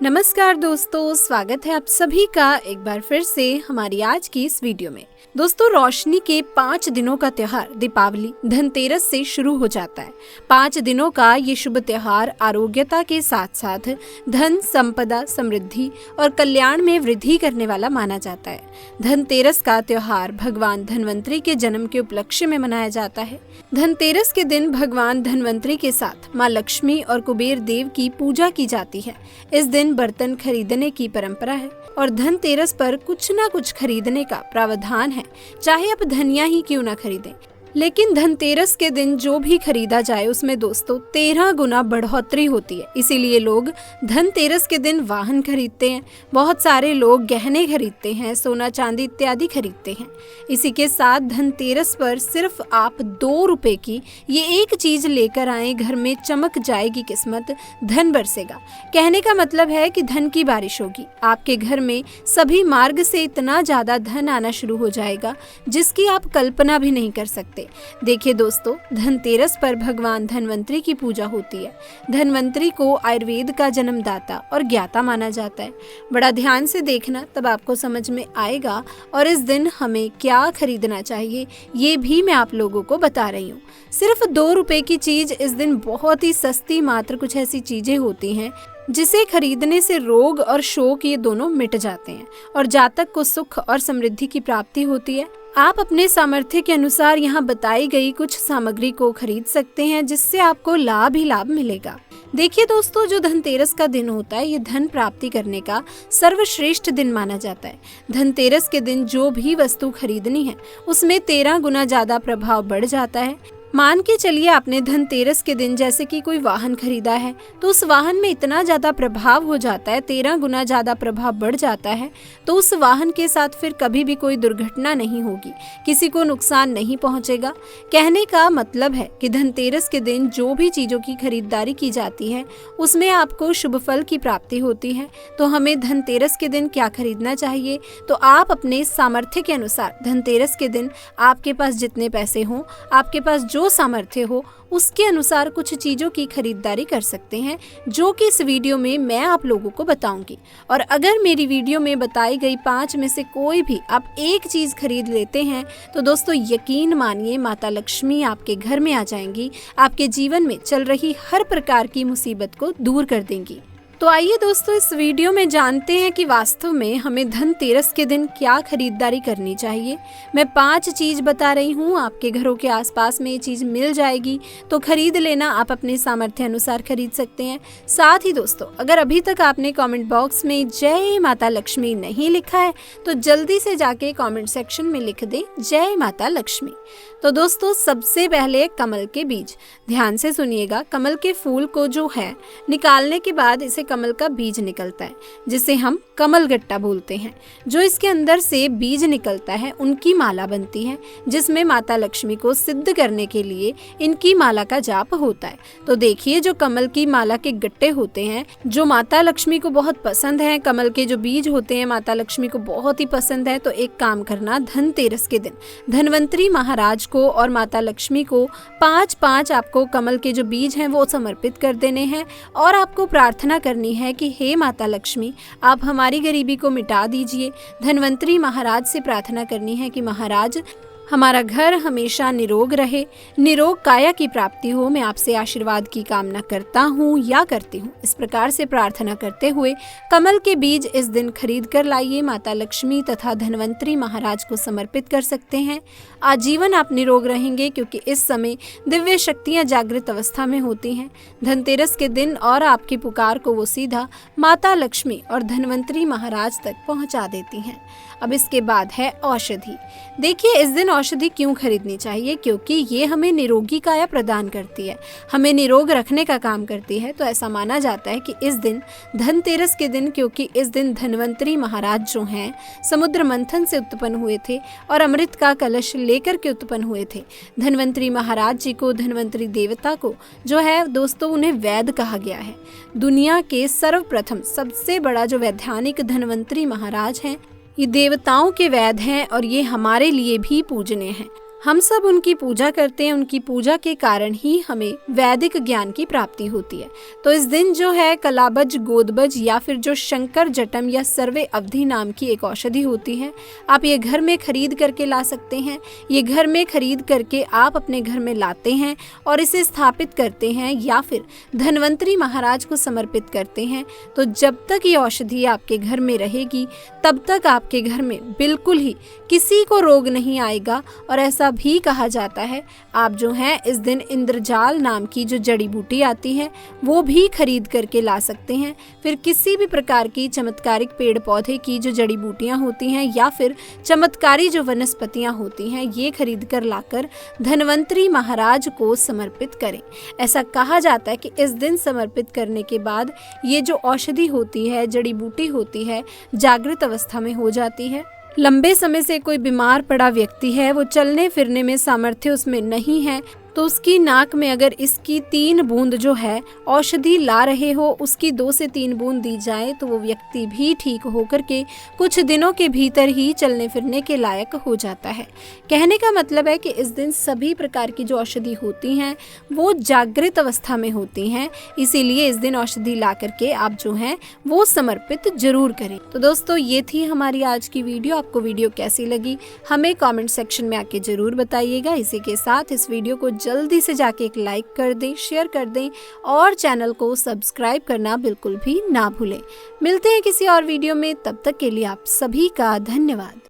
नमस्कार दोस्तों, स्वागत है आप सभी का एक बार फिर से हमारी आज की इस वीडियो में। दोस्तों, रोशनी के 5 दिनों का त्योहार दीपावली धनतेरस से शुरू हो जाता है। 5 दिनों का ये शुभ त्योहार आरोग्यता के साथ साथ धन, संपदा, समृद्धि और कल्याण में वृद्धि करने वाला माना जाता है। धनतेरस का त्योहार भगवान धन्वंतरी के जन्म के उपलक्ष्य में मनाया जाता है। धनतेरस के दिन भगवान धन्वंतरी के साथ माँ लक्ष्मी और कुबेर देव की पूजा की जाती है। इस दिन बर्तन खरीदने की परंपरा है और धनतेरस पर कुछ न कुछ खरीदने का प्रावधान है, चाहे आप धनिया ही क्यों ना खरीदें। लेकिन धनतेरस के दिन जो भी खरीदा जाए उसमें दोस्तों 13 गुना बढ़ोतरी होती है। इसीलिए लोग धनतेरस के दिन वाहन खरीदते हैं, बहुत सारे लोग गहने खरीदते हैं, सोना चांदी इत्यादि खरीदते हैं। इसी के साथ धनतेरस पर सिर्फ आप 2 रुपए की ये एक चीज लेकर आए, घर में चमक जाएगी किस्मत, धन बरसेगा। कहने का मतलब है कि धन की बारिश होगी, आपके घर में सभी मार्ग से इतना ज्यादा धन आना शुरू हो जाएगा जिसकी आप कल्पना भी नहीं कर सकते। देखिए दोस्तों, धनतेरस पर भगवान धन्वंतरी की पूजा होती है। धन्वंतरी को आयुर्वेद का जन्मदाता और ज्ञाता माना जाता है। बड़ा ध्यान से देखना, तब आपको समझ में आएगा। और इस दिन हमें क्या खरीदना चाहिए ये भी मैं आप लोगों को बता रही हूँ। सिर्फ 2 रुपए की चीज इस दिन बहुत ही सस्ती, मात्र कुछ ऐसी चीजें होती हैं जिसे खरीदने से रोग और शोक ये दोनों मिट जाते हैं और जातक को सुख और समृद्धि की प्राप्ति होती है। आप अपने सामर्थ्य के अनुसार यहाँ बताई गई कुछ सामग्री को खरीद सकते हैं जिससे आपको लाभ ही लाभ मिलेगा। देखिए दोस्तों, जो धनतेरस का दिन होता है ये धन प्राप्ति करने का सर्वश्रेष्ठ दिन माना जाता है। धनतेरस के दिन जो भी वस्तु खरीदनी है उसमें 13 गुना ज्यादा प्रभाव बढ़ जाता है। मान के चलिए आपने धनतेरस के दिन जैसे कि कोई वाहन खरीदा है तो उस वाहन में इतना ज्यादा प्रभाव हो जाता है, 13 गुना ज्यादा प्रभाव बढ़ जाता है, तो उस वाहन के साथ फिर कभी भी कोई दुर्घटना नहीं होगी, किसी को नुकसान नहीं पहुंचेगा। कहने का मतलब है कि धनतेरस के दिन जो भी चीजों की खरीदारी की जाती है उसमें आपको शुभ फल की प्राप्ति होती है। तो हमें धनतेरस के दिन क्या खरीदना चाहिए? तो आप अपने सामर्थ्य के अनुसार धनतेरस के दिन आपके पास जितने पैसे हों, आपके पास जो सामर्थ्य हो, उसके अनुसार कुछ चीजों की खरीदारी कर सकते हैं, जो कि इस वीडियो में मैं आप लोगों को बताऊंगी। और अगर मेरी वीडियो में बताई गई 5 में से कोई भी आप एक चीज खरीद लेते हैं तो दोस्तों यकीन मानिए माता लक्ष्मी आपके घर में आ जाएंगी, आपके जीवन में चल रही हर प्रकार की मुसीबत को दूर कर देंगी। तो आइए दोस्तों, इस वीडियो में जानते हैं कि वास्तव में हमें धनतेरस के दिन क्या खरीदारी करनी चाहिए। मैं 5 चीज बता रही हूँ, आपके घरों के आसपास में ये चीज मिल जाएगी तो खरीद लेना, आप अपने सामर्थ्य अनुसार खरीद सकते हैं। साथ ही दोस्तों, अगर अभी तक आपने कमेंट बॉक्स में जय माता लक्ष्मी नहीं लिखा है तो जल्दी से जाके कमेंट सेक्शन में लिख दें जय माता लक्ष्मी। तो दोस्तों, सबसे पहले कमल के बीज, ध्यान से सुनिएगा। कमल के फूल को जो है निकालने के बाद इसे कमल का बीज निकलता है जिसे हम कमल गट्टा बोलते हैं। जो इसके अंदर से बीज निकलता है उनकी माला बनती है, जिसमें माता लक्ष्मी को सिद्ध करने के लिए इनकी माला का जाप होता है। तो देखिए, जो कमल की माला के गट्टे होते हैं जो माता लक्ष्मी को बहुत पसंद है, कमल के जो बीज होते हैं माता लक्ष्मी को बहुत ही पसंद है। तो एक काम करना, धनतेरस के दिन धन्वंतरी महाराज को और माता लक्ष्मी को 5-5 आपको कमल के जो बीज हैं वो समर्पित कर देने हैं और आपको प्रार्थना करनी है कि हे माता लक्ष्मी, आप हमारी गरीबी को मिटा दीजिए। धन्वंतरी महाराज से प्रार्थना करनी है कि महाराज हमारा घर हमेशा निरोग रहे, निरोग काया की प्राप्ति हो, मैं आपसे आशीर्वाद की कामना करता हूँ या करती हूँ। इस प्रकार से प्रार्थना करते हुए कमल के बीज इस दिन खरीद कर लाइए, माता लक्ष्मी तथा धन्वंतरी महाराज को समर्पित कर सकते हैं। आजीवन आप निरोग रहेंगे क्योंकि इस समय दिव्य शक्तियाँ जागृत अवस्था में होती हैं। धनतेरस के दिन और आपकी पुकार को वो सीधा माता लक्ष्मी और धन्वंतरी महाराज तक पहुँचा देती हैं। अब इसके बाद है औषधि। देखिए, इस दिन औषधि क्यों खरीदनी चाहिए? क्योंकि ये हमें निरोगी काया प्रदान करती है, हमें निरोग रखने का काम करती है। तो ऐसा माना जाता है कि इस दिन धनतेरस के दिन, क्योंकि इस दिन धन्वंतरी महाराज जो हैं समुद्र मंथन से उत्पन्न हुए थे और अमृत का कलश लेकर के उत्पन्न हुए थे। धन्वंतरी महाराज जी को, धन्वंतरी देवता को जो है दोस्तों, उन्हें वैद्य कहा गया है। दुनिया के सर्वप्रथम सबसे बड़ा जो वैज्ञानिक धन्वंतरी महाराज हैं, ये देवताओं के वैद्य हैं और ये हमारे लिए भी पूजनीय हैं। हम सब उनकी पूजा करते हैं, उनकी पूजा के कारण ही हमें वैदिक ज्ञान की प्राप्ति होती है। तो इस दिन जो है कलाबज, गोदबज या फिर जो शंकर जटम या सर्वे अवधि नाम की एक औषधि होती है, आप ये घर में खरीद करके ला सकते हैं। ये घर में खरीद करके आप अपने घर में लाते हैं और इसे स्थापित करते हैं या फिर धन्वंतरी महाराज को समर्पित करते हैं। तो जब तक ये औषधि आपके घर में रहेगी तब तक आपके घर में बिल्कुल ही किसी को रोग नहीं आएगा। और ऐसा भी कहा जाता है आप जो हैं इस दिन इंद्रजाल नाम की जो जड़ी बूटी आती है वो भी खरीद करके ला सकते हैं। फिर किसी भी प्रकार की चमत्कारिक पेड़ पौधे की जो जड़ी बूटियां होती हैं या फिर चमत्कारी जो वनस्पतियां होती हैं ये खरीद कर लाकर धन्वंतरी महाराज को समर्पित करें। ऐसा कहा जाता है कि इस दिन समर्पित करने के बाद ये जो औषधि होती है, जड़ी बूटी होती है, जागृत अवस्था में हो जाती है। लंबे समय से कोई बीमार पड़ा व्यक्ति है, वो चलने फिरने में सामर्थ्य उसमें नहीं है, तो उसकी नाक में अगर इसकी 3 बूंद जो है औषधि ला रहे हो उसकी 2 से 3 बूंद दी जाए तो वो व्यक्ति भी ठीक होकर के कुछ दिनों के भीतर ही चलने फिरने के लायक हो जाता है। कहने का मतलब है कि इस दिन सभी प्रकार की जो औषधि होती हैं वो जागृत अवस्था में होती हैं, इसीलिए इस दिन औषधि ला करके आप जो हैं वो समर्पित जरूर करें। तो दोस्तों ये थी हमारी आज की वीडियो। आपको वीडियो कैसी लगी हमें कमेंट सेक्शन में आके जरूर बताइएगा। इसी के साथ इस वीडियो को जल्दी से जाके एक लाइक कर दें, शेयर कर दें और चैनल को सब्सक्राइब करना बिल्कुल भी ना भूलें। मिलते हैं किसी और वीडियो में, तब तक के लिए आप सभी का धन्यवाद।